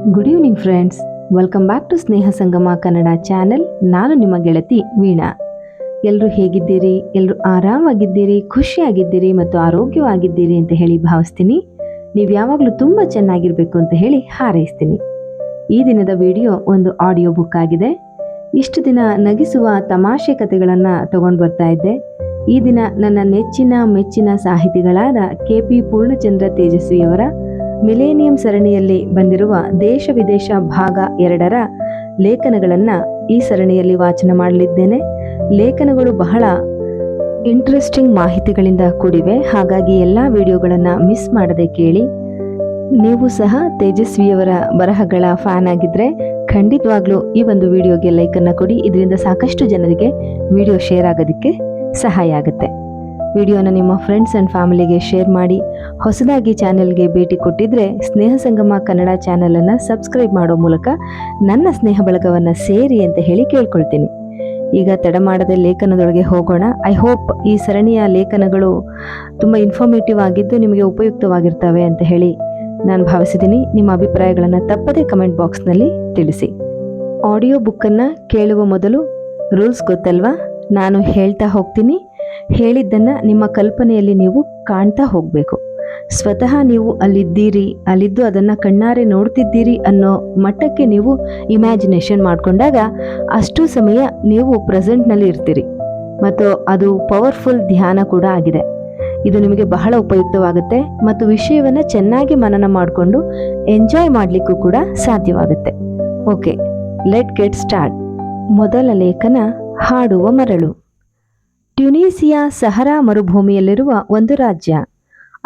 Good evening friends, welcome back to Sneha Sangama Kannada channel. ನಾನು ನಿಮ್ಮ ಗೆಳತಿ ವೀಣಾ. ಎಲ್ಲರೂ ಹೇಗಿದ್ದೀರಿ? ಎಲ್ಲರೂ ಆರಾಮಾಗಿದ್ದೀರಿ, ಖುಷಿಯಾಗಿದ್ದೀರಿ ಮತ್ತು ಆರೋಗ್ಯವಾಗಿದ್ದೀರಿ ಅಂತ ಹೇಳಿ ಭಾವಿಸ್ತೀನಿ. ನೀವು ಯಾವಾಗಲೂ ತುಂಬ ಚೆನ್ನಾಗಿರಬೇಕು ಅಂತ ಹೇಳಿ ಹಾರೈಸ್ತೀನಿ. ಈ ದಿನದ ವಿಡಿಯೋ ಒಂದು ಆಡಿಯೋ ಬುಕ್ ಆಗಿದೆ. ಇಷ್ಟು ದಿನ ನಗಿಸುವ ತಮಾಷೆ ಕಥೆಗಳನ್ನು ತಗೊಂಡು ಬರ್ತಾ ಇದ್ದೆ. ಈ ದಿನ ನನ್ನ ಮೆಚ್ಚಿನ ಸಾಹಿತಿಗಳಾದ KP ಪೂರ್ಣಚಂದ್ರ ತೇಜಸ್ವಿಯವರ ಮಿಲೇನಿಯಂ ಸರಣಿಯಲ್ಲಿ ಬಂದಿರುವ ದೇಶ ವಿದೇಶ ಭಾಗ 2ರ ಲೇಖನಗಳನ್ನು ಈ ಸರಣಿಯಲ್ಲಿ ವಾಚನ ಮಾಡಲಿದ್ದೇನೆ. ಲೇಖನಗಳು ಬಹಳ ಇಂಟ್ರೆಸ್ಟಿಂಗ್ ಮಾಹಿತಿಗಳಿಂದ ಕೂಡಿವೆ. ಹಾಗಾಗಿ ಎಲ್ಲ ವಿಡಿಯೋಗಳನ್ನು ಮಿಸ್ ಮಾಡದೆ ಕೇಳಿ. ನೀವು ಸಹ ತೇಜಸ್ವಿಯವರ ಬರಹಗಳ ಫ್ಯಾನ್ ಆಗಿದ್ರೆ ಖಂಡಿತವಾಗ್ಲೂ ಈ ಒಂದು ವಿಡಿಯೋಗೆ ಲೈಕನ್ನು ಕೊಡಿ. ಇದರಿಂದ ಸಾಕಷ್ಟು ಜನರಿಗೆ ವಿಡಿಯೋ ಶೇರ್ ಆಗೋದಕ್ಕೆ ಸಹಾಯ ಆಗುತ್ತೆ. ವಿಡಿಯೋನ ನಿಮ್ಮ ಫ್ರೆಂಡ್ಸ್ ಆ್ಯಂಡ್ ಫ್ಯಾಮಿಲಿಗೆ ಶೇರ್ ಮಾಡಿ. ಹೊಸದಾಗಿ ಚಾನೆಲ್ಗೆ ಭೇಟಿ ಕೊಟ್ಟಿದ್ರೆ ಸ್ನೇಹ ಸಂಗಮ ಕನ್ನಡ ಚಾನಲನ್ನು ಸಬ್ಸ್ಕ್ರೈಬ್ ಮಾಡೋ ಮೂಲಕ ನನ್ನ ಸ್ನೇಹ ಬಳಗವನ್ನು ಸೇರಿ ಅಂತ ಹೇಳಿ ಕೇಳ್ಕೊಳ್ತೀನಿ. ಈಗ ತಡ ಮಾಡದೆ ಲೇಖನದೊಳಗೆ ಹೋಗೋಣ. ಐ ಹೋಪ್ ಈ ಸರಣಿಯ ಲೇಖನಗಳು ತುಂಬ ಇನ್ಫಾರ್ಮೇಟಿವ್ ಆಗಿದ್ದು ನಿಮಗೆ ಉಪಯುಕ್ತವಾಗಿರ್ತವೆ ಅಂತ ಹೇಳಿ ನಾನು ಭಾವಿಸಿದ್ದೀನಿ. ನಿಮ್ಮ ಅಭಿಪ್ರಾಯಗಳನ್ನು ತಪ್ಪದೇ ಕಮೆಂಟ್ ಬಾಕ್ಸ್ನಲ್ಲಿ ತಿಳಿಸಿ. ಆಡಿಯೋ ಬುಕ್ಕನ್ನು ಕೇಳುವ ಮೊದಲು ರೂಲ್ಸ್ ಗೊತ್ತಲ್ವಾ? ನಾನು ಹೇಳ್ತಾ ಹೋಗ್ತೀನಿ. ಹೇಳಿದ್ದನ್ನು ನಿಮ್ಮ ಕಲ್ಪನೆಯಲ್ಲಿ ನೀವು ಕಾಣ್ತಾ ಹೋಗಬೇಕು. ಸ್ವತಃ ನೀವು ಅಲ್ಲಿದ್ದೀರಿ, ಅಲ್ಲಿದ್ದು ಅದನ್ನು ಕಣ್ಣಾರೆ ನೋಡ್ತಿದ್ದೀರಿ ಅನ್ನೋ ಮಟ್ಟಕ್ಕೆ ನೀವು ಇಮ್ಯಾಜಿನೇಷನ್ ಮಾಡಿಕೊಂಡಾಗ ಅಷ್ಟು ಸಮಯ ನೀವು ಪ್ರೆಸೆಂಟ್ನಲ್ಲಿ ಇರ್ತೀರಿ. ಮತ್ತು ಅದು ಪವರ್ಫುಲ್ ಧ್ಯಾನ ಕೂಡ ಆಗಿದೆ. ಇದು ನಿಮಗೆ ಬಹಳ ಉಪಯುಕ್ತವಾಗುತ್ತೆ ಮತ್ತು ವಿಷಯವನ್ನು ಚೆನ್ನಾಗಿ ಮನನ ಮಾಡಿಕೊಂಡು ಎಂಜಾಯ್ ಮಾಡಲಿಕ್ಕೂ ಕೂಡ ಸಾಧ್ಯವಾಗುತ್ತೆ. Okay, let get start. ಮೊದಲ ಲೇಖನ, ಹಾಡುವ ಮರಳು. ಟ್ಯುನೀಸಿಯಾ ಸಹರಾ ಮರುಭೂಮಿಯಲ್ಲಿರುವ ಒಂದು ರಾಜ್ಯ.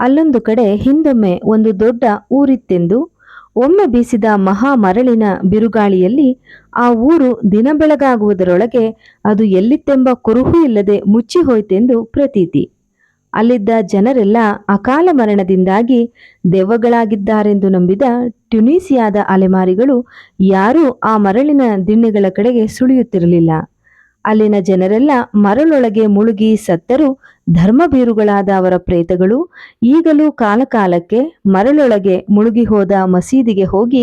ಅಲ್ಲೊಂದು ಕಡೆ ಹಿಂದೊಮ್ಮೆ ಒಂದು ದೊಡ್ಡ ಊರಿತ್ತೆಂದು. ಒಮ್ಮೆ ಬೀಸಿದ ಮಹಾ ಮರಳಿನ ಬಿರುಗಾಳಿಯಲ್ಲಿ ಆ ಊರು ದಿನ ಬೆಳಗಾಗುವುದರೊಳಗೆ ಅದು ಎಲ್ಲಿತ್ತೆಂಬ ಕುರುಹು ಇಲ್ಲದೆ ಮುಚ್ಚಿ ಹೋಯ್ತೆಂದು ಪ್ರತೀತಿ. ಅಲ್ಲಿದ್ದ ಜನರೆಲ್ಲ ಅಕಾಲ ಮರಣದಿಂದಾಗಿ ದೆವ್ವಗಳಾಗಿದ್ದಾರೆಂದು ನಂಬಿದ ಟ್ಯುನೀಸಿಯಾದ ಅಲೆಮಾರಿಗಳು ಯಾರೂ ಆ ಮರಳಿನ ದಿಣ್ಣೆಗಳ ಕಡೆಗೆ ಸುಳಿಯುತ್ತಿರಲಿಲ್ಲ. ಅಲ್ಲಿನ ಜನರೆಲ್ಲ ಮರಳೊಳಗೆ ಮುಳುಗಿ ಸತ್ತರೂ ಧರ್ಮಭೀರುಗಳಾದ ಅವರ ಪ್ರೇತಗಳು ಈಗಲೂ ಕಾಲಕಾಲಕ್ಕೆ ಮರಳೊಳಗೆ ಮುಳುಗಿ ಹೋದ ಮಸೀದಿಗೆ ಹೋಗಿ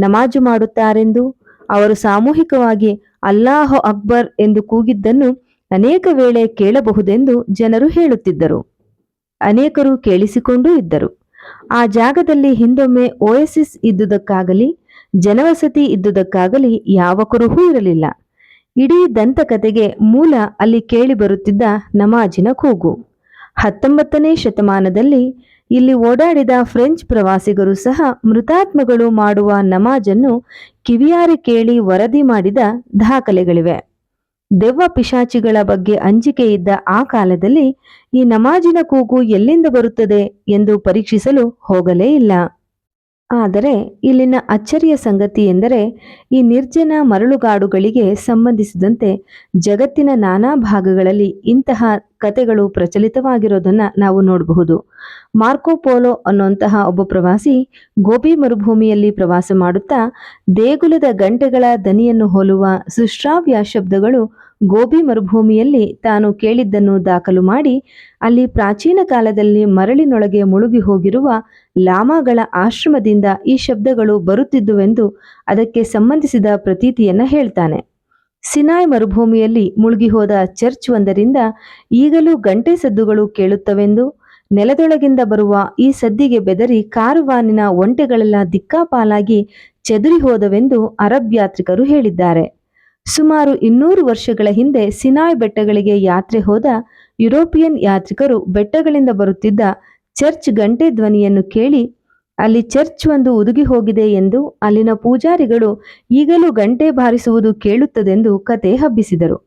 ನಮಾಜು ಮಾಡುತ್ತಾರೆಂದು, ಅವರು ಸಾಮೂಹಿಕವಾಗಿ ಅಲ್ಲಾಹು ಅಕ್ಬರ್ ಎಂದು ಕೂಗಿದ್ದನ್ನು ಅನೇಕ ವೇಳೆ ಕೇಳಬಹುದೆಂದು ಜನರು ಹೇಳುತ್ತಿದ್ದರು. ಅನೇಕರು ಕೇಳಿಸಿಕೊಂಡೂ ಇದ್ದರು. ಆ ಜಾಗದಲ್ಲಿ ಹಿಂದೊಮ್ಮೆ ಓಯಸಿಸ್ ಇದ್ದುದಕ್ಕಾಗಲಿ ಜನವಸತಿ ಇದ್ದುದಕ್ಕಾಗಲಿ ಯಾವ ಕುರುಹೂ ಇರಲಿಲ್ಲ. ಇಡೀ ದಂತಕಥೆಗೆ ಮೂಲ ಅಲ್ಲಿ ಕೇಳಿ ಬರುತ್ತಿದ್ದ ನಮಾಜಿನ ಕೂಗು. 19ನೇ ಶತಮಾನದಲ್ಲಿ ಇಲ್ಲಿ ಓಡಾಡಿದ ಫ್ರೆಂಚ್ ಪ್ರವಾಸಿಗರು ಸಹ ಮೃತಾತ್ಮಗಳು ಮಾಡುವ ನಮಾಜನ್ನು ಕಿವಿಯಾರೆ ಕೇಳಿ ವರದಿ ಮಾಡಿದ ದಾಖಲೆಗಳಿವೆ. ದೆವ್ವ ಪಿಶಾಚಿಗಳ ಬಗ್ಗೆ ಅಂಜಿಕೆ ಇದ್ದ ಆ ಕಾಲದಲ್ಲಿ ಈ ನಮಾಜಿನ ಕೂಗು ಎಲ್ಲಿಂದ ಬರುತ್ತದೆ ಎಂದು ಪರೀಕ್ಷಿಸಲು ಹೋಗಲೇ ಇಲ್ಲ. ಆದರೆ ಇಲ್ಲಿನ ಅಚ್ಚರಿಯ ಸಂಗತಿ ಎಂದರೆ ಈ ನಿರ್ಜನ ಮರಳುಗಾಡುಗಳಿಗೆ ಸಂಬಂಧಿಸಿದಂತೆ ಜಗತ್ತಿನ ನಾನಾ ಭಾಗಗಳಲ್ಲಿ ಇಂತಹ ಕಥೆಗಳು ಪ್ರಚಲಿತವಾಗಿರೋದನ್ನು ನಾವು ನೋಡಬಹುದು. ಮಾರ್ಕೋ ಪೋಲೋ ಅನ್ನುವಂತಹ ಒಬ್ಬ ಪ್ರವಾಸಿ ಗೋಬಿ ಮರುಭೂಮಿಯಲ್ಲಿ ಪ್ರವಾಸ ಮಾಡುತ್ತಾ ದೇಗುಲದ ಗಂಟೆಗಳ ದನಿಯನ್ನು ಹೋಲುವ ಸುಶ್ರಾವ್ಯ ಶಬ್ದಗಳು ಗೋಬಿ ಮರುಭೂಮಿಯಲ್ಲಿ ತಾನು ಕೇಳಿದ್ದನ್ನು ದಾಖಲು ಮಾಡಿ ಅಲ್ಲಿ ಪ್ರಾಚೀನ ಕಾಲದಲ್ಲಿ ಮರಳಿನೊಳಗೆ ಮುಳುಗಿ ಹೋಗಿರುವ ಲಾಮಾಗಳ ಆಶ್ರಮದಿಂದ ಈ ಶಬ್ದಗಳು ಬರುತ್ತಿದ್ದುವೆಂದು ಅದಕ್ಕೆ ಸಂಬಂಧಿಸಿದ ಪ್ರತೀತಿಯನ್ನ ಹೇಳ್ತಾನೆ. ಸಿನಾಯ್ ಮರುಭೂಮಿಯಲ್ಲಿ ಮುಳುಗಿ ಹೋದ ಚರ್ಚ್ ಒಂದರಿಂದ ಈಗಲೂ ಗಂಟೆ ಸದ್ದುಗಳು ಕೇಳುತ್ತವೆಂದು, ನೆಲದೊಳಗಿಂದ ಬರುವ ಈ ಸದ್ದಿಗೆ ಬೆದರಿ ಕಾರುವಾನಿನ ಒಂಟೆಗಳೆಲ್ಲ ದಿಕ್ಕಾಪಾಲಾಗಿ ಚೆದುರಿ ಹೋದವೆಂದು ಅರಬ್ ಯಾತ್ರಿಕರು ಹೇಳಿದ್ದಾರೆ. ಸುಮಾರು 200 ವರ್ಷಗಳ ಹಿಂದೆ ಸಿನಾಯ್ ಬೆಟ್ಟಗಳಿಗೆ ಯಾತ್ರೆ ಹೋದ ಯುರೋಪಿಯನ್ ಯಾತ್ರಿಕರು ಬೆಟ್ಟಗಳಿಂದ ಬರುತ್ತಿದ್ದ ಚರ್ಚ್ ಗಂಟೆ ಧ್ವನಿಯನ್ನು ಕೇಳಿ ಅಲ್ಲಿ ಚರ್ಚ್ ಒಂದು ಉದುಗಿ ಹೋಗಿದೆ ಎಂದು, ಅಲ್ಲಿನ ಪೂಜಾರಿಗಳು ಈಗಲೂ ಗಂಟೆ ಬಾರಿಸುವುದು ಕೇಳುತ್ತದೆಂದು ಕತೆ ಹಬ್ಬಿಸಿದರು.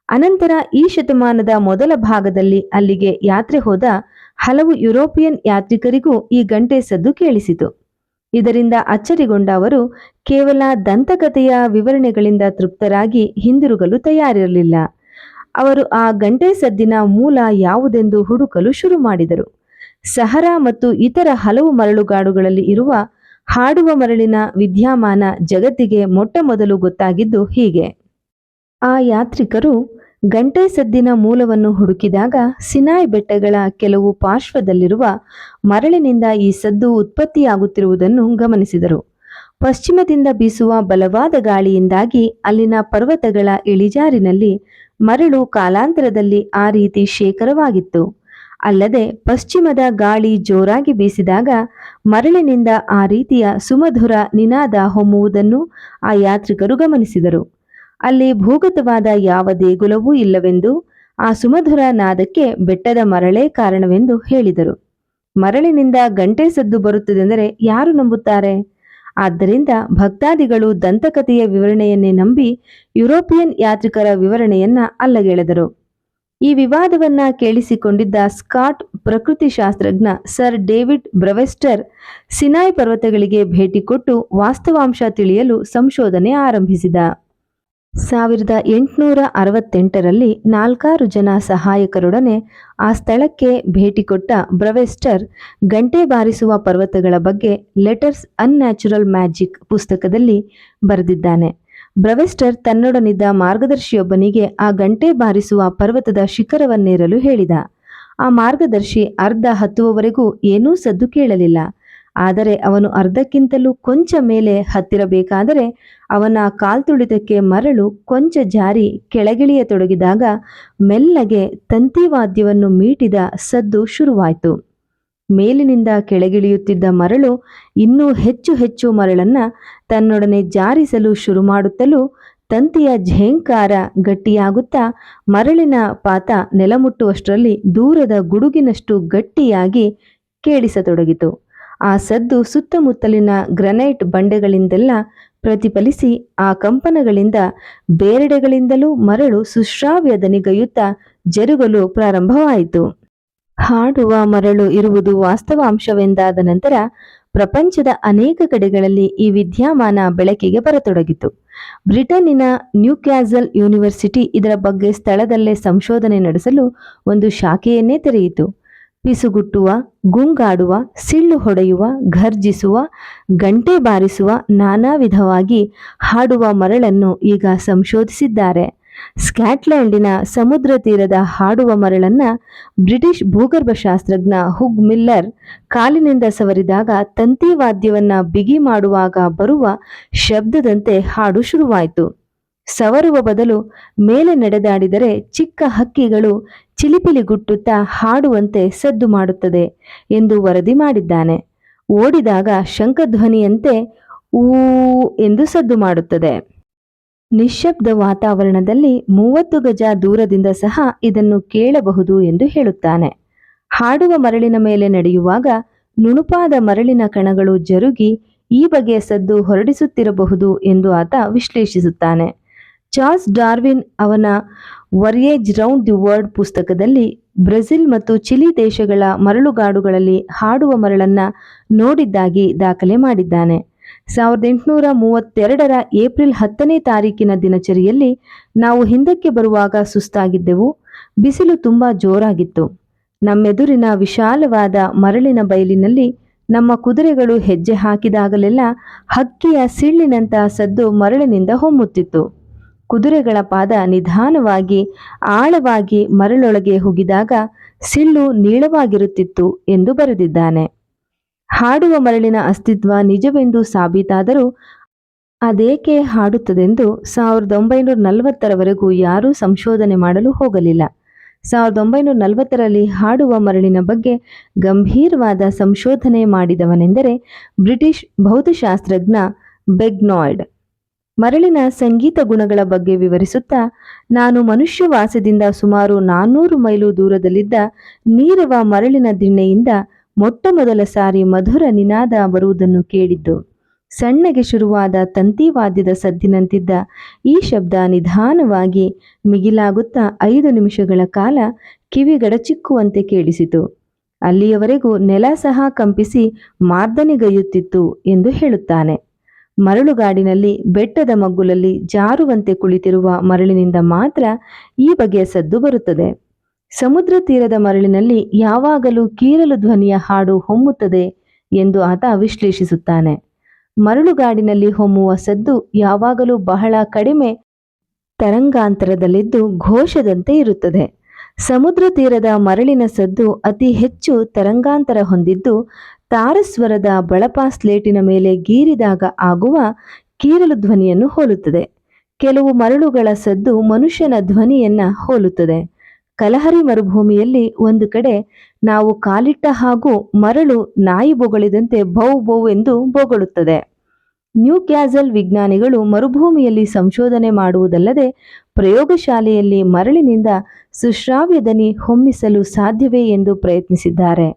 ಅನಂತರ ಈ ಶತಮಾನದ ಮೊದಲ ಭಾಗದಲ್ಲಿ ಅಲ್ಲಿಗೆ ಯಾತ್ರೆ ಹೋದ ಹಲವು ಯುರೋಪಿಯನ್ ಯಾತ್ರಿಕರಿಗೂ ಈ ಗಂಟೆ ಸದ್ದು ಕೇಳಿಸಿತು. ಇದರಿಂದ ಅಚ್ಚರಿಗೊಂಡ ಅವರು ಕೇವಲ ದಂತಕಥೆಯ ವಿವರಣೆಗಳಿಂದ ತೃಪ್ತರಾಗಿ ಹಿಂದಿರುಗಲು ತಯಾರಿರಲಿಲ್ಲ. ಅವರು ಆ ಗಂಟೆ ಸದ್ದಿನ ಮೂಲ ಯಾವುದೆಂದು ಹುಡುಕಲು ಶುರು ಮಾಡಿದರು. ಸಹರಾ ಮತ್ತು ಇತರ ಹಲವು ಮರಳುಗಾಡುಗಳಲ್ಲಿ ಇರುವ ಹಾಡುವ ಮರಳಿನ ವಿದ್ಯಮಾನ ಜಗತ್ತಿಗೆ ಮೊಟ್ಟ ಮೊದಲು ಗೊತ್ತಾಗಿದ್ದು ಹೀಗೆ. ಆ ಯಾತ್ರಿಕರು ಗಂಟೆ ಸದ್ದಿನ ಮೂಲವನ್ನು ಹುಡುಕಿದಾಗ ಸಿನಾಯ್ ಬೆಟ್ಟಗಳ ಕೆಲವು ಪಾರ್ಶ್ವದಲ್ಲಿರುವ ಮರಳಿನಿಂದ ಈ ಸದ್ದು ಉತ್ಪತ್ತಿಯಾಗುತ್ತಿರುವುದನ್ನು ಗಮನಿಸಿದರು. ಪಶ್ಚಿಮದಿಂದ ಬೀಸುವ ಬಲವಾದ ಗಾಳಿಯಿಂದಾಗಿ ಅಲ್ಲಿನ ಪರ್ವತಗಳ ಇಳಿಜಾರಿನಲ್ಲಿ ಮರಳು ಕಾಲಾಂತರದಲ್ಲಿ ಆ ರೀತಿ ಶೇಖರವಾಗಿತ್ತು. ಅಲ್ಲದೆ ಪಶ್ಚಿಮದ ಗಾಳಿ ಜೋರಾಗಿ ಬೀಸಿದಾಗ ಮರಳಿನಿಂದ ಆ ರೀತಿಯ ಸುಮಧುರ ನಿನಾದ ಹೊಮ್ಮುವುದನ್ನು ಆ ಯಾತ್ರಿಕರು ಗಮನಿಸಿದರು. ಅಲ್ಲಿ ಭೂಗತವಾದ ಯಾವ ದೇಗುಲವೂ ಇಲ್ಲವೆಂದು, ಆ ಸುಮಧುರ ನಾದಕ್ಕೆ ಬೆಟ್ಟದ ಮರಳೇ ಕಾರಣವೆಂದು ಹೇಳಿದರು. ಮರಳಿನಿಂದ ಗಂಟೆ ಸದ್ದು ಬರುತ್ತದೆಂದರೆ ಯಾರು ನಂಬುತ್ತಾರೆ? ಆದ್ದರಿಂದ ಭಕ್ತಾದಿಗಳು ದಂತಕಥೆಯ ವಿವರಣೆಯನ್ನೇ ನಂಬಿ ಯುರೋಪಿಯನ್ ಯಾತ್ರಿಕರ ವಿವರಣೆಯನ್ನ ಅಲ್ಲಗೆಳೆದರು. ಈ ವಿವಾದವನ್ನ ಕೇಳಿಸಿಕೊಂಡಿದ್ದ ಸ್ಕಾಟ್ ಪ್ರಕೃತಿಶಾಸ್ತ್ರಜ್ಞ ಸರ್ ಡೇವಿಡ್ ಬ್ರವೆಸ್ಟರ್ ಸಿನಾಯ್ ಪರ್ವತಗಳಿಗೆ ಭೇಟಿ ಕೊಟ್ಟು ವಾಸ್ತವಾಂಶ ತಿಳಿಯಲು ಸಂಶೋಧನೆ ಆರಂಭಿಸಿದ. 1868ರಲ್ಲಿ 4 ಜನ ಸಹಾಯಕರೊಡನೆ ಆ ಸ್ಥಳಕ್ಕೆ ಭೇಟಿ ಕೊಟ್ಟ ಬ್ರವೆಸ್ಟರ್ ಗಂಟೆ ಬಾರಿಸುವ ಪರ್ವತಗಳ ಬಗ್ಗೆ ಲೆಟರ್ಸ್ ಅನ್ಯಾಚುರಲ್ ಮ್ಯಾಜಿಕ್ ಪುಸ್ತಕದಲ್ಲಿ ಬರೆದಿದ್ದಾನೆ. ಬ್ರವೆಸ್ಟರ್ ತನ್ನೊಡನಿದ್ದ ಮಾರ್ಗದರ್ಶಿಯೊಬ್ಬನಿಗೆ ಆ ಗಂಟೆ ಬಾರಿಸುವ ಪರ್ವತದ ಶಿಖರವನ್ನೇರಲು ಹೇಳಿದ. ಆ ಮಾರ್ಗದರ್ಶಿ ಅರ್ಧ ಹತ್ತುವವರೆಗೂ ಏನೂ ಸದ್ದು ಕೇಳಲಿಲ್ಲ. ಆದರೆ ಅವನು ಅರ್ಧಕ್ಕಿಂತಲೂ ಕೊಂಚ ಮೇಲೆ ಹತ್ತಿರಬೇಕಾದರೆ ಅವನ ಕಾಲ್ತುಳಿತಕ್ಕೆ ಮರಳು ಕೊಂಚ ಜಾರಿ ಕೆಳಗಿಳಿಯತೊಡಗಿದಾಗ ಮೆಲ್ಲಗೆ ತಂತಿವಾದ್ಯವನ್ನು ಮೀಟಿದ ಸದ್ದು ಶುರುವಾಯಿತು. ಮೇಲಿನಿಂದ ಕೆಳಗಿಳಿಯುತ್ತಿದ್ದ ಮರಳು ಇನ್ನೂ ಹೆಚ್ಚು ಹೆಚ್ಚು ಮರಳನ್ನ ತನ್ನೊಡನೆ ಜಾರಿಸಲು ಶುರು ಮಾಡುತ್ತಲೂ ತಂತಿಯ ಝೇಂಕಾರ ಗಟ್ಟಿಯಾಗುತ್ತಾ ಮರಳಿನ ಪಾತ ನೆಲಮುಟ್ಟುವಷ್ಟರಲ್ಲಿ ದೂರದ ಗುಡುಗಿನಷ್ಟು ಗಟ್ಟಿಯಾಗಿ ಕೇಳಿಸತೊಡಗಿತು. ಆ ಸದ್ದು ಸುತ್ತಮುತ್ತಲಿನ ಗ್ರನೈಟ್ ಬಂಡೆಗಳಿಂದೆಲ್ಲ ಪ್ರತಿಫಲಿಸಿ ಆ ಕಂಪನಗಳಿಂದ ಬೇರೆಡೆಗಳಿಂದಲೂ ಮರಳು ಸುಶ್ರಾವ್ಯ ದನಿಗೈಯುತ್ತಾ ಜರುಗಲು ಪ್ರಾರಂಭವಾಯಿತು. ಹಾಡುವ ಮರಳು ಇರುವುದು ವಾಸ್ತವಾಂಶವೆಂದಾದ ನಂತರ ಪ್ರಪಂಚದ ಅನೇಕ ಕಡೆಗಳಲ್ಲಿ ಈ ವಿದ್ಯಮಾನ ಬೆಳಕಿಗೆ ಬರತೊಡಗಿತು. ಬ್ರಿಟನ್ನಿನ ನ್ಯೂಕ್ಯಾಸಲ್ ಯೂನಿವರ್ಸಿಟಿ ಇದರ ಬಗ್ಗೆ ಸ್ಥಳದಲ್ಲೇ ಸಂಶೋಧನೆ ನಡೆಸಲು ಒಂದು ಶಾಖೆಯನ್ನೇ ತೆರೆಯಿತು. ಪಿಸುಗುಟ್ಟುವ, ಗುಂಗಾಡುವ, ಸಿಳ್ಳು ಹೊಡೆಯುವ, ಘರ್ಜಿಸುವ, ಗಂಟೆ ಬಾರಿಸುವ, ನಾನಾ ವಿಧವಾಗಿ ಹಾಡುವ ಮರಳನ್ನು ಈಗ ಸಂಶೋಧಿಸಿದ್ದಾರೆ. ಸ್ಕಾಟ್ಲೆಂಡಿನ ಸಮುದ್ರ ತೀರದ ಹಾಡುವ ಮರಳನ್ನ ಬ್ರಿಟಿಷ್ ಭೂಗರ್ಭಶಾಸ್ತ್ರಜ್ಞ ಹುಗ್ ಮಿಲ್ಲರ್ ಕಾಲಿನಿಂದ ಸವರಿದಾಗ ತಂತಿವಾದ್ಯವನ್ನ ಬಿಗಿ ಮಾಡುವಾಗ ಬರುವ ಶಬ್ದದಂತೆ ಹಾಡು ಶುರುವಾಯಿತು. ಸವರುವ ಬದಲು ಮೇಲೆ ನಡೆದಾಡಿದರೆ ಚಿಕ್ಕ ಹಕ್ಕಿಗಳು ಚಿಲಿಪಿಲಿಗುಟ್ಟುತ್ತಾ ಹಾಡುವಂತೆ ಸದ್ದು ಮಾಡುತ್ತದೆ ಎಂದು ವರದಿ ಮಾಡಿದ್ದಾನೆ. ಓಡಿದಾಗ ಶಂಖಧ್ವನಿಯಂತೆ ಊ ಎಂದು ಸದ್ದು ಮಾಡುತ್ತದೆ. ನಿಶ್ಶಬ್ದ ವಾತಾವರಣದಲ್ಲಿ 30 ಗಜ ದೂರದಿಂದ ಸಹ ಇದನ್ನು ಕೇಳಬಹುದು ಎಂದು ಹೇಳುತ್ತಾನೆ. ಹಾಡುವ ಮರಳಿನ ಮೇಲೆ ನಡೆಯುವಾಗ ನುಣುಪಾದ ಮರಳಿನ ಕಣಗಳು ಜರುಗಿ ಈ ಬಗೆಯ ಸದ್ದು ಹೊರಡಿಸುತ್ತಿರಬಹುದು ಎಂದು ಆತ ವಿಶ್ಲೇಷಿಸುತ್ತಾನೆ. ಚಾರ್ಲ್ಸ್ ಡಾರ್ವಿನ್ ಅವನ ವೊಯೇಜ್ ರೌಂಡ್ ದಿ ವರ್ಲ್ಡ್ ಪುಸ್ತಕದಲ್ಲಿ ಬ್ರೆಜಿಲ್ ಮತ್ತು ಚಿಲಿ ದೇಶಗಳ ಮರಳುಗಾಡುಗಳಲ್ಲಿ ಹಾಡುವ ಮರಳನ್ನ ನೋಡಿದ್ದಾಗಿ ದಾಖಲೆ ಮಾಡಿದ್ದಾನೆ. 1832ರ ಏಪ್ರಿಲ್ 10ನೇ ತಾರೀಕಿನ ದಿನಚರಿಯಲ್ಲಿ ನಾವು ಹಿಂದಕ್ಕೆ ಬರುವಾಗ ಸುಸ್ತಾಗಿದ್ದೆವು. ಬಿಸಿಲು ತುಂಬಾ ಜೋರಾಗಿತ್ತು. ನಮ್ಮೆದುರಿನ ವಿಶಾಲವಾದ ಮರಳಿನ ಬಯಲಿನಲ್ಲಿ ನಮ್ಮ ಕುದುರೆಗಳು ಹೆಜ್ಜೆ ಹಾಕಿದಾಗಲೆಲ್ಲ ಹಕ್ಕಿಯ ಸಿಳ್ಳಿನಂಥ ಸದ್ದು ಮರಳಿನಿಂದ ಹೊಮ್ಮುತ್ತಿತ್ತು. ಕುದುರೆಗಳ ಪಾದ ನಿಧಾನವಾಗಿ ಆಳವಾಗಿ ಮರಳೊಳಗೆ ಹುಗಿದಾಗ ಸಿಳ್ಳು ನೀಳವಾಗಿರುತ್ತಿತ್ತು ಎಂದು ಬರೆದಿದ್ದಾನೆ. ಹಾಡುವ ಮರಳಿನ ಅಸ್ತಿತ್ವ ನಿಜವೆಂದು ಸಾಬೀತಾದರೂ ಅದೇಕೆ ಹಾಡುತ್ತದೆಂದು 1940ರವರೆಗೂ ಯಾರೂ ಸಂಶೋಧನೆ ಮಾಡಲು ಹೋಗಲಿಲ್ಲ. 1940ರಲ್ಲಿ ಹಾಡುವ ಮರಳಿನ ಬಗ್ಗೆ ಗಂಭೀರವಾದ ಸಂಶೋಧನೆ ಮಾಡಿದವನೆಂದರೆ ಬ್ರಿಟಿಷ್ ಭೌತಶಾಸ್ತ್ರಜ್ಞ ಬೆಗ್ನಾಯ್ಡ್. ಮರಳಿನ ಸಂಗೀತ ಗುಣಗಳ ಬಗ್ಗೆ ವಿವರಿಸುತ್ತಾ, ನಾನು ಮನುಷ್ಯವಾಸದಿಂದ ಸುಮಾರು 400 ಮೈಲು ದೂರದಲ್ಲಿದ್ದ ನೀರವ ಮರಳಿನ ದಿಣ್ಣೆಯಿಂದ ಮೊಟ್ಟಮೊದಲ ಸಾರಿ ಮಧುರ ನಿನಾದ ಬರುವುದನ್ನು ಕೇಳಿದ್ದು. ಸಣ್ಣಗೆ ಶುರುವಾದ ತಂತಿವಾದ್ಯದ ಸದ್ದಿನಂತಿದ್ದ ಈ ಶಬ್ದ ನಿಧಾನವಾಗಿ ಮಿಗಿಲಾಗುತ್ತಾ 5 ನಿಮಿಷಗಳ ಕಾಲ ಕಿವಿಗಡಚಿಕ್ಕುವಂತೆ ಕೇಳಿಸಿತು. ಅಲ್ಲಿಯವರೆಗೂ ನೆಲ ಸಹ ಕಂಪಿಸಿ ಮಾರ್ದನಿಗೈಯುತ್ತಿತ್ತು ಎಂದು ಹೇಳುತ್ತಾನೆ. ಮರಳುಗಾಡಿನಲ್ಲಿ ಬೆಟ್ಟದ ಮಗ್ಗುಲಲ್ಲಿ ಜಾರುವಂತೆ ಕುಳಿತಿರುವ ಮರಳಿನಿಂದ ಮಾತ್ರ ಈ ಬಗೆಯ ಸದ್ದು ಬರುತ್ತದೆ. ಸಮುದ್ರ ತೀರದ ಮರಳಿನಲ್ಲಿ ಯಾವಾಗಲೂ ಕೀರಲು ಧ್ವನಿಯ ಹಾಡು ಹೊಮ್ಮುತ್ತದೆ ಎಂದು ಆತ ವಿಶ್ಲೇಷಿಸುತ್ತಾನೆ. ಮರಳುಗಾಡಿನಲ್ಲಿ ಹೊಮ್ಮುವ ಸದ್ದು ಯಾವಾಗಲೂ ಬಹಳ ಕಡಿಮೆ ತರಂಗಾಂತರದಲ್ಲಿದ್ದು ಘೋಷದಂತೆ ಇರುತ್ತದೆ. ಸಮುದ್ರ ತೀರದ ಮರಳಿನ ಸದ್ದು ಅತಿ ಹೆಚ್ಚು ತರಂಗಾಂತರ ಹೊಂದಿದ್ದು ತಾರಸ್ವರದ ಬಳಪ ಸ್ಲೇಟಿನ ಮೇಲೆ ಗೀರಿದಾಗ ಆಗುವ ಕೀರಲು ಧ್ವನಿಯನ್ನು ಹೋಲುತ್ತದೆ. ಕೆಲವು ಮರಳುಗಳ ಸದ್ದು ಮನುಷ್ಯನ ಧ್ವನಿಯನ್ನ ಹೋಲುತ್ತದೆ. ಕಲಹರಿ ಮರುಭೂಮಿಯಲ್ಲಿ ಒಂದು ಕಡೆ ನಾವು ಕಾಲಿಟ್ಟ ಹಾಗೂ ಮರಳು ನಾಯಿ ಬೊಗಳಿದಂತೆ ಬೌ ಬೌ ಎಂದು ಬೊಗಳುತ್ತದೆ. ನ್ಯೂ ಕ್ಯಾಸಲ್ ವಿಜ್ಞಾನಿಗಳು ಮರುಭೂಮಿಯಲ್ಲಿ ಸಂಶೋಧನೆ ಮಾಡುವುದಲ್ಲದೆ ಪ್ರಯೋಗಶಾಲೆಯಲ್ಲಿ ಮರಳಿನಿಂದ ಸುಶ್ರಾವ್ಯ ದನಿ ಹೊಮ್ಮಿಸಲು ಸಾಧ್ಯವೇ ಎಂದು ಪ್ರಯತ್ನಿಸಿದ್ದಾರೆ.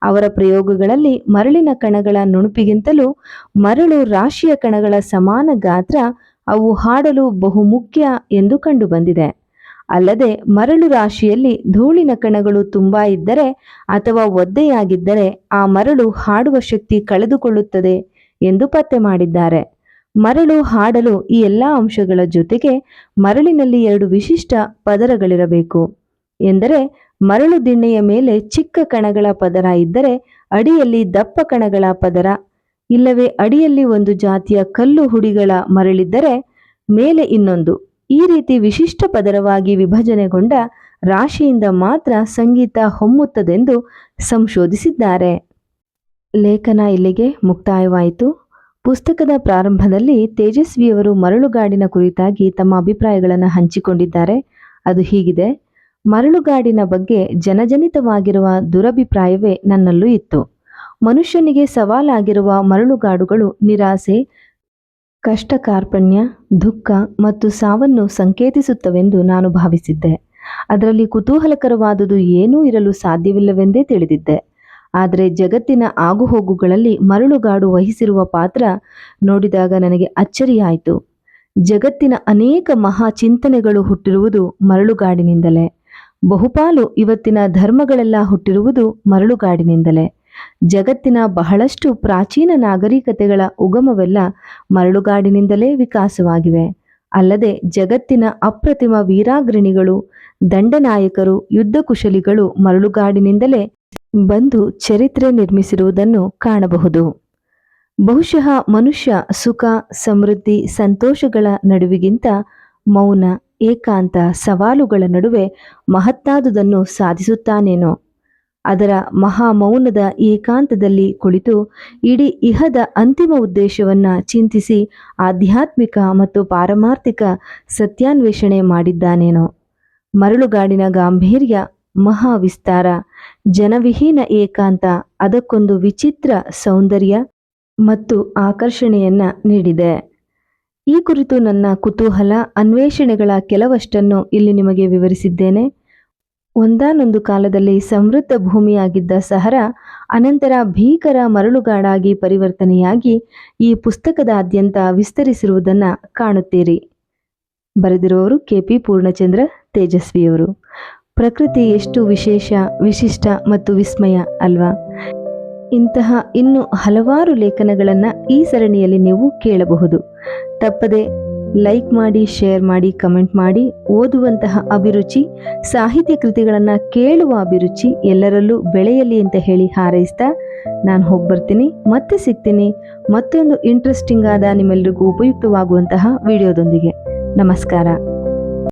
ಅವರ ಪ್ರಯೋಗಗಳಲ್ಲಿ ಮರಳಿನ ಕಣಗಳ ನುಣುಪಿಗಿಂತಲೂ ಮರಳು ರಾಶಿಯ ಕಣಗಳ ಸಮಾನ ಗಾತ್ರ ಅವು ಹಾಡಲು ಬಹುಮುಖ್ಯ ಎಂದು ಕಂಡುಬಂದಿದೆ. ಅಲ್ಲದೆ ಮರಳು ರಾಶಿಯಲ್ಲಿ ಧೂಳಿನ ಕಣಗಳು ತುಂಬಾ ಇದ್ದರೆ ಅಥವಾ ಒದ್ದೆಯಾಗಿದ್ದರೆ ಆ ಮರಳು ಹಾಡುವ ಶಕ್ತಿ ಕಳೆದುಕೊಳ್ಳುತ್ತದೆ ಎಂದು ಪತ್ತೆ ಮಾಡಿದ್ದಾರೆ. ಮರಳು ಹಾಡಲು ಈ ಎಲ್ಲ ಅಂಶಗಳ ಜೊತೆಗೆ ಮರಳಿನಲ್ಲಿ 2 ವಿಶಿಷ್ಟ ಪದರಗಳಿರಬೇಕು. ಎಂದರೆ ಮರಳು ದಿಣ್ಣೆಯ ಮೇಲೆ ಚಿಕ್ಕ ಕಣಗಳ ಪದರ ಇದ್ದರೆ ಅಡಿಯಲ್ಲಿ ದಪ್ಪ ಕಣಗಳ ಪದರ, ಇಲ್ಲವೇ ಅಡಿಯಲ್ಲಿ ಒಂದು ಜಾತಿಯ ಕಲ್ಲು ಹುಡಿಗಳ ಮರಳಿದ್ದರೆ ಮೇಲೆ ಇನ್ನೊಂದು, ಈ ರೀತಿ ವಿಶಿಷ್ಟ ಪದರವಾಗಿ ವಿಭಜನೆಗೊಂಡ ರಾಶಿಯಿಂದ ಮಾತ್ರ ಸಂಗೀತ ಹೊಮ್ಮುತ್ತದೆಂದು ಸಂಶೋಧಿಸಿದ್ದಾರೆ. ಲೇಖನ ಇಲ್ಲಿಗೆ ಮುಕ್ತಾಯವಾಯಿತು. ಪುಸ್ತಕದ ಪ್ರಾರಂಭದಲ್ಲಿ ತೇಜಸ್ವಿಯವರು ಮರಳುಗಾಡಿನ ಕುರಿತಾಗಿ ತಮ್ಮ ಅಭಿಪ್ರಾಯಗಳನ್ನು ಹಂಚಿಕೊಂಡಿದ್ದಾರೆ. ಅದು ಹೀಗಿದೆ: ಮರಳುಗಾಡಿನ ಬಗ್ಗೆ ಜನಜನಿತವಾಗಿರುವ ದುರಭಿಪ್ರಾಯವೇ ನನ್ನಲ್ಲೂ ಇತ್ತು. ಮನುಷ್ಯನಿಗೆ ಸವಾಲಾಗಿರುವ ಮರಳುಗಾಡುಗಳು ನಿರಾಸೆ, ಕಷ್ಟ, ಕಾರ್ಪಣ್ಯ, ದುಃಖ ಮತ್ತು ಸಾವನ್ನು ಸಂಕೇತಿಸುತ್ತವೆಂದು ನಾನು ಭಾವಿಸಿದ್ದೆ. ಅದರಲ್ಲಿ ಕುತೂಹಲಕರವಾದುದು ಏನೂ ಇರಲು ಸಾಧ್ಯವಿಲ್ಲವೆಂದೇ ತಿಳಿದಿದ್ದೆ. ಆದರೆ ಜಗತ್ತಿನ ಆಗುಹೋಗುಗಳಲ್ಲಿ ಮರಳುಗಾಡು ವಹಿಸಿರುವ ಪಾತ್ರ ನೋಡಿದಾಗ ನನಗೆ ಅಚ್ಚರಿಯಾಯಿತು. ಜಗತ್ತಿನ ಅನೇಕ ಮಹಾ ಚಿಂತನೆಗಳು ಹುಟ್ಟಿರುವುದು ಮರಳುಗಾಡಿನಿಂದಲೇ. ಬಹುಪಾಲು ಇವತ್ತಿನ ಧರ್ಮಗಳೆಲ್ಲ ಹುಟ್ಟಿರುವುದು ಮರಳುಗಾಡಿನಿಂದಲೇ. ಜಗತ್ತಿನ ಬಹಳಷ್ಟು ಪ್ರಾಚೀನ ನಾಗರಿಕತೆಗಳ ಉಗಮವೆಲ್ಲ ಮರಳುಗಾಡಿನಿಂದಲೇ ವಿಕಾಸವಾಗಿವೆ. ಅಲ್ಲದೆ ಜಗತ್ತಿನ ಅಪ್ರತಿಮ ವೀರಾಗ್ರಣಿಗಳು, ದಂಡನಾಯಕರು, ಯುದ್ಧ ಕುಶಲಿಗಳು ಮರಳುಗಾಡಿನಿಂದಲೇ ಬಂದು ಚರಿತ್ರೆ ನಿರ್ಮಿಸಿರುವುದನ್ನು ಕಾಣಬಹುದು. ಬಹುಶಃ ಮನುಷ್ಯ ಸುಖ, ಸಮೃದ್ಧಿ, ಸಂತೋಷಗಳ ನಡುವಿಗಿಂತ ಮೌನ, ಏಕಾಂತ, ಸವಾಲುಗಳ ನಡುವೆ ಮಹತ್ತಾದುದನ್ನು ಸಾಧಿಸುತ್ತಾನೇನೋ. ಅದರ ಮಹಾಮೌನದ ಏಕಾಂತದಲ್ಲಿ ಕುಳಿತು ಇಡೀ ಇಹದ ಅಂತಿಮ ಉದ್ದೇಶವನ್ನ ಚಿಂತಿಸಿ ಆಧ್ಯಾತ್ಮಿಕ ಮತ್ತು ಪಾರಮಾರ್ಥಿಕ ಸತ್ಯಾನ್ವೇಷಣೆ ಮಾಡಿದ್ದಾನೇನೋ. ಮರಳುಗಾಡಿನ ಗಾಂಭೀರ್ಯ, ಮಹಾವಿಸ್ತಾರ, ಜನವಿಹೀನ ಏಕಾಂತ ಅದಕ್ಕೊಂದು ವಿಚಿತ್ರ ಸೌಂದರ್ಯ ಮತ್ತು ಆಕರ್ಷಣೆಯನ್ನ ನೀಡಿದೆ. ಈ ಕುರಿತು ನನ್ನ ಕುತೂಹಲ, ಅನ್ವೇಷಣೆಗಳ ಕೆಲವಷ್ಟನ್ನು ಇಲ್ಲಿ ನಿಮಗೆ ವಿವರಿಸಿದ್ದೇನೆ. ಒಂದಾನೊಂದು ಕಾಲದಲ್ಲಿ ಸಮೃದ್ಧ ಭೂಮಿಯಾಗಿದ್ದ ಸಹರಾ ಅನಂತರ ಭೀಕರ ಮರಳುಗಾಡಾಗಿ ಪರಿವರ್ತನೆಯಾಗಿ ಈ ಪುಸ್ತಕದಾದ್ಯಂತ ವಿಸ್ತರಿಸಿರುವುದನ್ನು ಕಾಣುತ್ತೀರಿ. ಬರೆದಿರುವವರು KP ಪೂರ್ಣಚಂದ್ರ ತೇಜಸ್ವಿಯವರು. ಪ್ರಕೃತಿ ಎಷ್ಟು ವಿಶೇಷ, ವಿಶಿಷ್ಟ ಮತ್ತು ವಿಸ್ಮಯ ಅಲ್ವಾ? ಇಂತಹ ಇನ್ನು ಹಲವಾರು ಲೇಖನಗಳನ್ನು ಈ ಸರಣಿಯಲ್ಲಿ ನೀವು ಕೇಳಬಹುದು. ತಪ್ಪದೆ ಲೈಕ್ ಮಾಡಿ, ಶೇರ್ ಮಾಡಿ, ಕಮೆಂಟ್ ಮಾಡಿ. ಓದುವಂತಹ ಅಭಿರುಚಿ, ಸಾಹಿತ್ಯ ಕೃತಿಗಳನ್ನು ಕೇಳುವ ಅಭಿರುಚಿ ಎಲ್ಲರಲ್ಲೂ ಬೆಳೆಯಲಿ ಅಂತ ಹೇಳಿ ಹಾರೈಸ್ತಾ ನಾನು ಹೋಗ್ಬರ್ತೀನಿ. ಮತ್ತೆ ಸಿಗ್ತೀನಿ ಮತ್ತೊಂದು ಇಂಟ್ರೆಸ್ಟಿಂಗ್ ಆದ, ನಿಮ್ಮೆಲ್ಲರಿಗೂ ಉಪಯುಕ್ತವಾಗುವಂತಹ ವಿಡಿಯೋದೊಂದಿಗೆ. ನಮಸ್ಕಾರ.